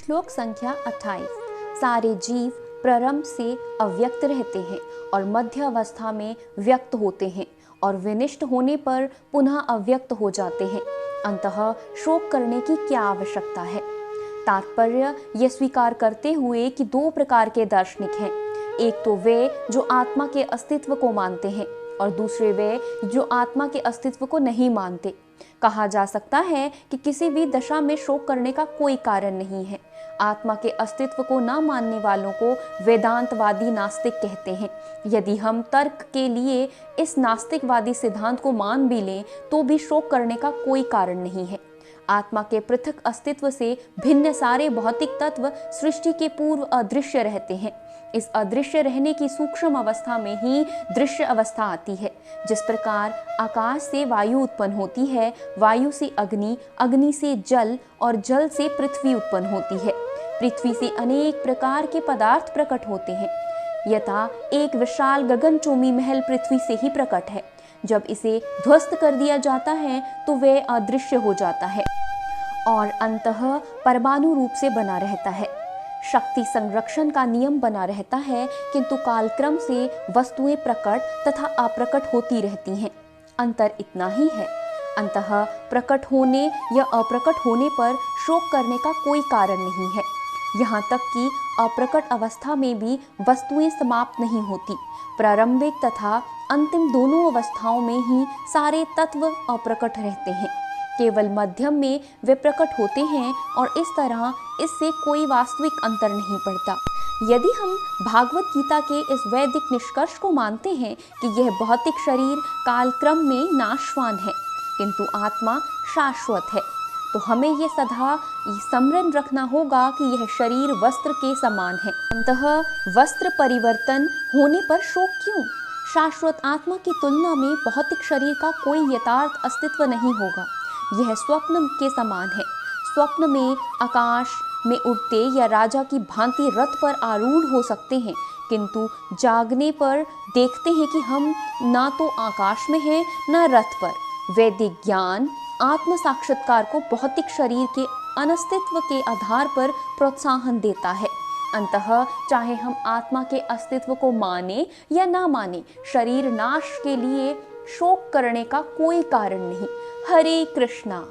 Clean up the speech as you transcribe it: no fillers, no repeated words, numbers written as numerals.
श्लोक संख्या 28। सारे जीव प्रारंभ से अव्यक्त रहते हैं और मध्य अवस्था में व्यक्त होते हैं और विनिष्ट होने पर पुनः अव्यक्त हो जाते हैं। अंततः शोक करने की क्या आवश्यकता है? तात्पर्य ये स्वीकार करते हुए कि दो प्रकार के दार्शनिक हैं। एक तो वे जो आत्मा के अस्तित्व को मानते हैं और दूसरे वे जो आत्मा के अस्तित्व को नहीं मानते। कहा जा सकता है कि किसी भी दशा में शोक करने का कोई कारण नहीं है। आत्मा के अस्तित्व को न मानने वालों को वेदांतवादी नास्तिक कहते हैं। यदि हम तर्क के लिए इस नास्तिकवादी सिद्धांत को मान भी लें तो भी शोक करने का कोई कारण नहीं है। आत्मा के पृथक अस्तित्व से भिन्न सारे भौतिक तत्व सृष्टि के पूर्व अदृश्य रहते हैं। इस अदृश्य रहने की सूक्ष्म अवस्था में ही दृश्य अवस्था आती है। जिस प्रकार आकाश से वायु उत्पन्न होती है, वायु से अग्नि, अग्नि से जल और जल से पृथ्वी उत्पन्न होती है। पृथ्वी से अनेक प्रकार के पदार्थ प्रकट होते हैं। यथा एक विशाल गगनचुंबी महल पृथ्वी से ही प्रकट है। जब इसे ध्वस्त कर दिया जाता है तो वह अदृश्य हो जाता है और अंततः परमाणु रूप से बना रहता है। शक्ति संरक्षण का नियम बना रहता है, किंतु कालक्रम से वस्तुएं प्रकट तथा अप्रकट होती रहती हैं। अंतर इतना ही है। अंततः प्रकट होने या अप्रकट होने पर शोक करने का कोई कारण नहीं है। यहाँ तक कि अप्रकट अवस्था में भी वस्तुएं समाप्त नहीं होती। प्रारंभिक तथा अंतिम दोनों अवस्थाओं में ही सारे तत्व अप्रकट रहते हैं। केवल मध्यम में वे प्रकट होते हैं और इस तरह इससे कोई वास्तविक अंतर नहीं पड़ता। यदि हम भागवत गीता के इस वैदिक निष्कर्ष को मानते हैं कि यह भौतिक शरीर कालक्रम में नाशवान है किंतु आत्मा शाश्वत है, तो हमें ये सदा स्मरण रखना होगा कि यह शरीर वस्त्र के समान है। अतः वस्त्र परिवर्तन होने पर शोक क्यों? शाश्वत आत्मा की तुलना में भौतिक शरीर का कोई यथार्थ अस्तित्व नहीं होगा। यह स्वप्न के समान है। स्वप्न में आकाश में उड़ते या राजा की भांति रथ पर आरूढ़ हो सकते हैं, किंतु जागने पर देखते हैं कि हम ना तो आकाश में हैं ना रथ पर। वैदिक ज्ञान आत्म साक्षात्कार को भौतिक शरीर के अनस्तित्व के आधार पर प्रोत्साहन देता है। अंततः चाहे हम आत्मा के अस्तित्व को माने या ना माने, शरीर नाश के लिए शोक करने का कोई कारण नहीं। हरे कृष्णा।